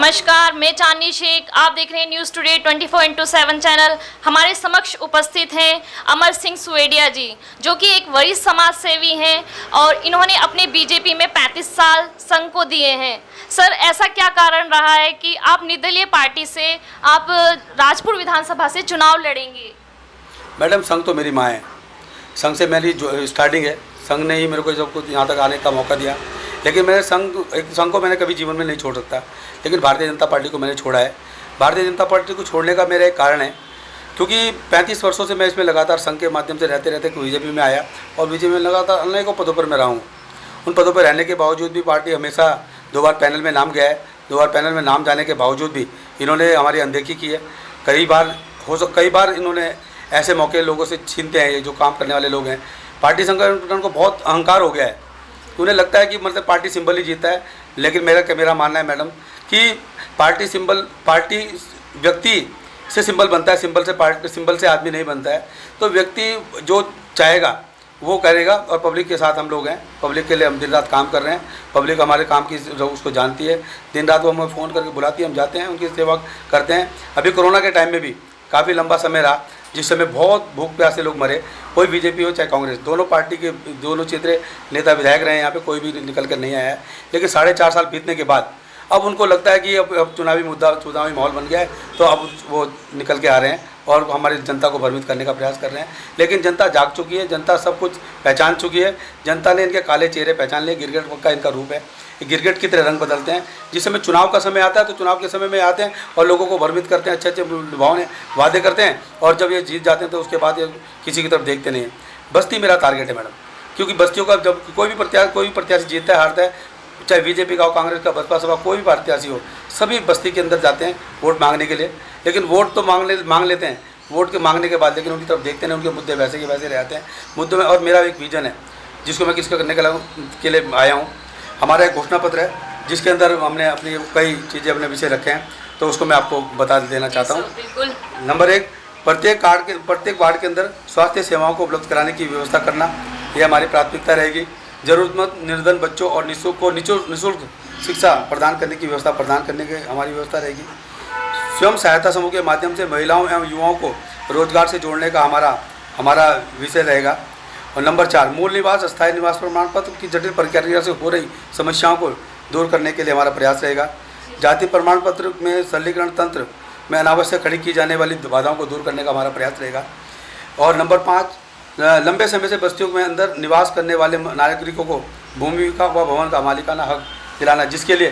नमस्कार, मैं चांदनी शेख। आप देख रहे हैं न्यूज़ टुडे 24/7 चैनल। हमारे समक्ष उपस्थित हैं अमर सिंह सुवेडिया जी, जो कि एक वरिष्ठ समाज सेवी हैं और इन्होंने अपने बीजेपी में 35 साल संघ को दिए हैं। सर, ऐसा क्या कारण रहा है कि आप निर्दलीय पार्टी से आप राजपुर विधानसभा से चुनाव लड़ेंगे? मैडम, संघ तो मेरी माँ है। संघ से मेरी जो स्टार्टिंग है, संघ ने ही मेरे को जब कुछ यहाँ तक आने का मौका दिया। लेकिन मेरे संघ को मैंने कभी जीवन में नहीं छोड़ सकता, लेकिन भारतीय जनता पार्टी को मैंने छोड़ा है। भारतीय जनता पार्टी को छोड़ने का मेरा एक कारण है, क्योंकि 35 वर्षों से मैं इसमें लगातार संघ के माध्यम से रहते रहते बीजेपी में आया और बीजेपी में लगातार अनेकों पदों पर मैं रहा हूँ। उन पदों पर रहने के बावजूद भी पार्टी हमेशा 2 बार पैनल में नाम गया है। 2 बार पैनल में नाम जाने के बावजूद भी इन्होंने हमारी अनदेखी की है। कई बार इन्होंने ऐसे मौके लोगों से छीनते हैं। ये जो काम करने वाले लोग हैं, पार्टी संगठन को बहुत अहंकार हो गया है। उन्हें लगता है कि मतलब पार्टी सिंबल ही जीता है। लेकिन मेरा मानना है मैडम कि पार्टी व्यक्ति से सिंबल बनता है, सिंबल से आदमी नहीं बनता है। तो व्यक्ति जो चाहेगा वो करेगा और पब्लिक के साथ हम लोग हैं। पब्लिक के लिए हम दिन रात काम कर रहे हैं। पब्लिक हमारे काम की उसको जानती है। दिन रात वो हमें फ़ोन करके बुलाती है, हम जाते हैं, उनकी सेवा करते हैं। अभी कोरोना के टाइम में भी काफ़ी लंबा समय रहा जिस समय बहुत भूख प्यास से लोग मरे। कोई बीजेपी हो चाहे कांग्रेस, दोनों पार्टी के दोनों क्षेत्रीय नेता विधायक रहे हैं यहाँ पे, कोई भी निकल कर नहीं आया है। लेकिन 4.5 साल बीतने के बाद अब उनको लगता है कि अब चुनावी माहौल बन गया है, तो अब वो निकल के आ रहे हैं और हमारी जनता को भ्रमित करने का प्रयास कर रहे हैं। लेकिन जनता जाग चुकी है, जनता सब कुछ पहचान चुकी है। जनता ने इनके काले चेहरे पहचान लिए। गिरगिट का इनका रूप है। गिरगिट की तरह रंग बदलते हैं। जिस समय चुनाव का समय आता है तो चुनाव के समय में आते हैं और लोगों को भ्रमित करते हैं, अच्छे भावने वादे करते हैं, और जब ये जीत जाते हैं तो उसके बाद ये किसी की तरफ देखते नहीं हैं। बस्ती मेरा टारगेट है मैडम, क्योंकि बस्तियों का जब कोई भी प्रत्याशी जीतता है हारता है, चाहे बीजेपी का हो, कांग्रेस का, बसपा सपा, कोई भी प्रत्याशी हो, सभी बस्ती के अंदर जाते हैं वोट मांगने के लिए। लेकिन वोट तो मांग लेते हैं, वोट के मांगने के बाद लेकिन उनकी तरफ देखते नहीं। उनके मुद्दे वैसे के वैसे रहते हैं मुद्दों में। और मेरा एक विजन है जिसको मैं किसको करने के लिए आया हूँ। हमारा एक घोषणा पत्र है जिसके अंदर हमने अपनी कई चीज़ें अपने विषय रखे हैं, तो उसको मैं आपको बता देना चाहता हूँ। बिल्कुल। नंबर 1, प्रत्येक वार्ड के अंदर स्वास्थ्य सेवाओं को उपलब्ध कराने की व्यवस्था करना, ये हमारी प्राथमिकता रहेगी। ज़रूरतमंद निर्धन बच्चों और निःशुल्क शिक्षा प्रदान करने की व्यवस्था की हमारी व्यवस्था रहेगी। स्वयं सहायता समूह के माध्यम से महिलाओं एवं युवाओं को रोजगार से जोड़ने का हमारा विषय रहेगा। और नंबर 4, मूल निवास अस्थायी निवास प्रमाण पत्र की जटिल प्रक्रिया से हो रही समस्याओं को दूर करने के लिए हमारा प्रयास रहेगा। जाति प्रमाण पत्र में सरलीकरण तंत्र में अनावश्यक खड़ी की जाने वाली बाधाओं को दूर करने का हमारा प्रयास रहेगा। और नंबर 5, लंबे समय से बस्तियों में अंदर निवास करने वाले नागरिकों को भूमि का व भवन का मालिकाना हक दिलाना, जिसके लिए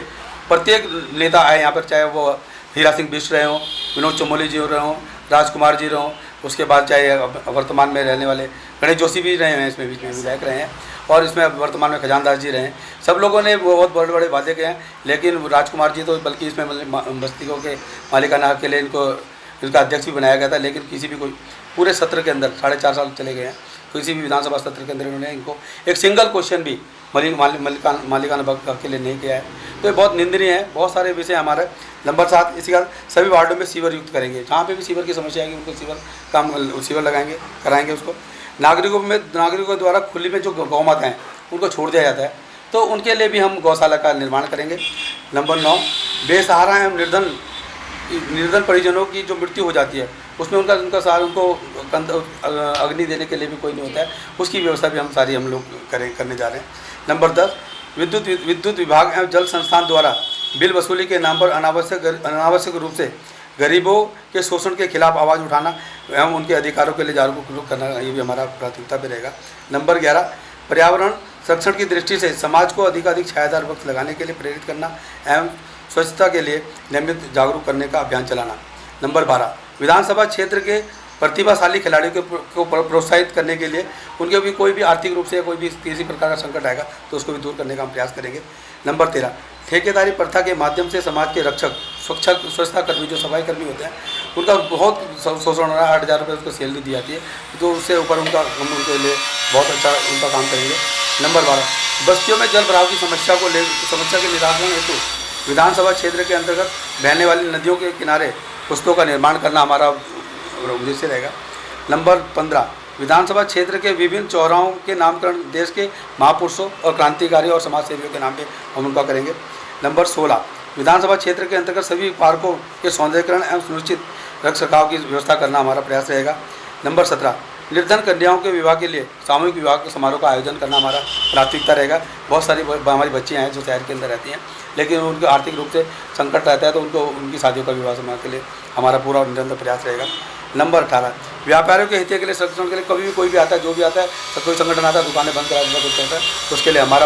प्रत्येक नेता आए यहाँ पर, चाहे वो हीरा सिंह बिष्ट रहे हों, विनोद चमोली जी रहे हों, राजकुमार जी रहे हों, उसके बाद चाहे वर्तमान में रहने वाले गणेश जोशी भी रहे हैं, इसमें बीच में विधायक रहे हैं, और इसमें वर्तमान में खजानदास जी रहे हैं। सब लोगों ने बहुत बड़े बड़े वादे किए हैं। लेकिन राजकुमार जी तो बल्कि इसमें बस्तियों के मालिकाना हक के लिए इनका अध्यक्ष भी बनाया गया था। लेकिन किसी भी कोई पूरे सत्र के अंदर 4.5 साल चले गए हैं, किसी भी विधानसभा सत्र के अंदर इन्होंने इनको एक सिंगल क्वेश्चन भी मालिकाना हक के लिए नहीं किया है। तो ये बहुत निंदनीय है। बहुत सारे विषय हमारे। नंबर 7, इसी का सभी वार्डों में सीवर युक्त करेंगे। जहाँ पे भी सीवर की समस्या आएगी उनको सीवर कराएंगे उसको। नागरिकों द्वारा खुली में जो गौमाता हैं उनको छोड़ दिया जाता है, तो उनके लिए भी हम गौशाला का निर्माण करेंगे। नंबर 9, बेसहारा एवं निर्धन परिजनों की जो मृत्यु हो जाती है उसमें उनका सहारा, उनको अग्नि देने के लिए भी कोई नहीं होता है, उसकी व्यवस्था भी हम लोग करने जा रहे हैं। नंबर 10, विद्युत विभाग एवं जल संस्थान द्वारा बिल वसूली के नाम पर अनावश्यक रूप से गरीबों के शोषण के खिलाफ आवाज़ उठाना एवं उनके अधिकारों के लिए जागरूक करना, ये भी हमारा प्राथमिकता पे रहेगा। नंबर 11, पर्यावरण संरक्षण की दृष्टि से समाज को अधिकाधिक छायादार वृक्ष लगाने के लिए प्रेरित करना एवं स्वच्छता के लिए नियमित जागरूक करने का अभियान चलाना। नंबर 12, विधानसभा क्षेत्र के प्रतिभाशाली खिलाड़ियों को प्रोत्साहित करने के लिए उनके भी कोई भी आर्थिक रूप से कोई भी किसी प्रकार का संकट आएगा तो उसको भी दूर करने का हम प्रयास करेंगे। नंबर 13, ठेकेदारी प्रथा के माध्यम से समाज के रक्षक स्वच्छता कर्मी जो सफाई कर्मी होते हैं उनका बहुत शोषण हो रहा है। 8,000 रुपये उसको सैलरी दी जाती है, तो उससे ऊपर हम उनके लिए बहुत अच्छा उनका काम करेंगे। नंबर 12, बस्तियों में जल भराव की समस्या के निराकरण हेतु विधानसभा क्षेत्र के अंतर्गत बहने वाली नदियों के किनारे पुस्तकों का निर्माण करना हमारा उद्देश्य रहेगा। नंबर 15, विधानसभा क्षेत्र के विभिन्न चौराहों के नामकरण देश के महापुरुषों और क्रांतिकारी और समाज सेवियों के नाम पे हम उनका करेंगे। नंबर 16, विधानसभा क्षेत्र के अंतर्गत सभी पार्कों के सौंदर्यीकरण एवं सुनिश्चित रखरखाव की व्यवस्था करना हमारा प्रयास रहेगा। नंबर 17, निर्धन कन्याओं के विवाह के लिए सामूहिक विवाह समारोह का आयोजन करना हमारा प्राथमिकता रहेगा। बहुत सारी हमारी बच्चियाँ हैं जो शहर के अंदर रहती हैं, लेकिन उनको आर्थिक रूप से संकट रहता है, तो उनको उनकी शादियों का विवाह समारोह के लिए हमारा पूरा और निरंतर प्रयास रहेगा। नंबर 18, व्यापारियों के हित के लिए, संरक्षण के लिए, कभी भी कोई भी आता है, जो भी आता है, तो कोई संगठन आता है, दुकानें बंद करा देता है, कुछ होता है, तो उसके लिए हमारा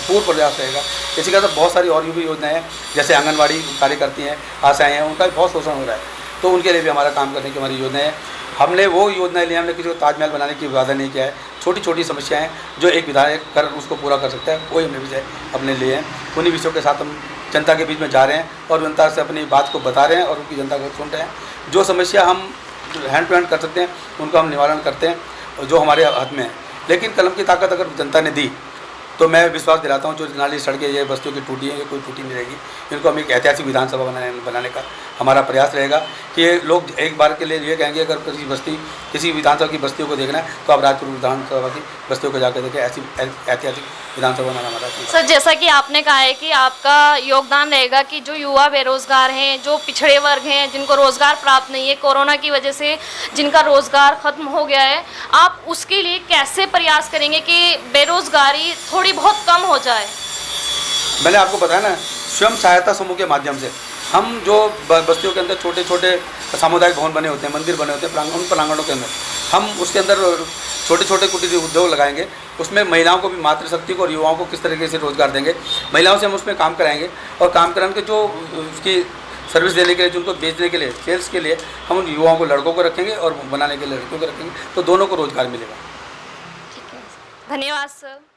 पूर्ण प्रयास रहेगा। इसी का तो बहुत सारी और भी योजनाएं हैं, जैसे आंगनबाड़ी कार्य करती हैं, आशाएँ हैं, उनका भी बहुत शोषण हो रहा है, तो उनके लिए भी हमारा काम करने की हमारी योजनाएं हैं। हमने वो योजनाएं ली, हमने किसी को ताजमहल बनाने की वादा नहीं किया है। छोटी छोटी समस्याएं जो एक विधायक कर उसको पूरा कर सकता है, वही हमने विषय अपने लिए हैं। उन्हीं विषयों के साथ हम जनता के बीच में जा रहे हैं और जनता से अपनी बात को बता रहे हैं और उनकी जनता को सुन रहे हैं। जो समस्या हम हैंड टू हैंड कर सकते हैं उनका हम निवारण करते हैं, और जो हमारे हाथ में है। लेकिन कलम की ताकत अगर जनता ने दी तो मैं विश्वास दिलाता हूँ, जो नाली सड़कें ये बस्तियों की टूटी है, ये कोई टूटी नहीं रहेगी। इनको हम एक ऐतिहासिक विधानसभा बनाने का हमारा प्रयास रहेगा कि ये लोग एक बार के लिए ये कहेंगे, अगर किसी विधानसभा की बस्तियों को देखना है तो आप राजपुर विधानसभा की बस्तियों को जाकर देखें। ऐसी ऐतिहासिक विधानसभा बनाना हमारा। सर, जैसा कि आपने कहा है कि आपका योगदान रहेगा कि जो युवा बेरोजगार हैं, जो पिछड़े वर्ग हैं, जिनको रोजगार प्राप्त नहीं है, कोरोना की वजह से जिनका रोजगार खत्म हो गया है, आप उसके लिए कैसे प्रयास करेंगे कि बेरोजगारी थोड़ी बहुत कम हो जाए? मैंने आपको बताया ना, स्वयं सहायता समूह के माध्यम से हम जो बस्तियों के अंदर छोटे छोटे सामुदायिक भवन बने होते हैं, मंदिर बने होते हैं, उन प्रांगणों के अंदर हम उसके अंदर छोटे छोटे कुटीर उद्योग लगाएंगे। उसमें महिलाओं को भी, मातृशक्ति को और युवाओं को किस तरीके से रोजगार देंगे, महिलाओं से हम उसमें काम कराएंगे। और काम कराने के जो उसकी सर्विस देने के लिए, जो उनको बेचने के लिए, सेल्स के लिए हम उन युवाओं को, लड़कों को रखेंगे और बनाने के लिए लड़कियों को रखेंगे, तो दोनों को रोजगार मिलेगा। ठीक है, धन्यवाद सर।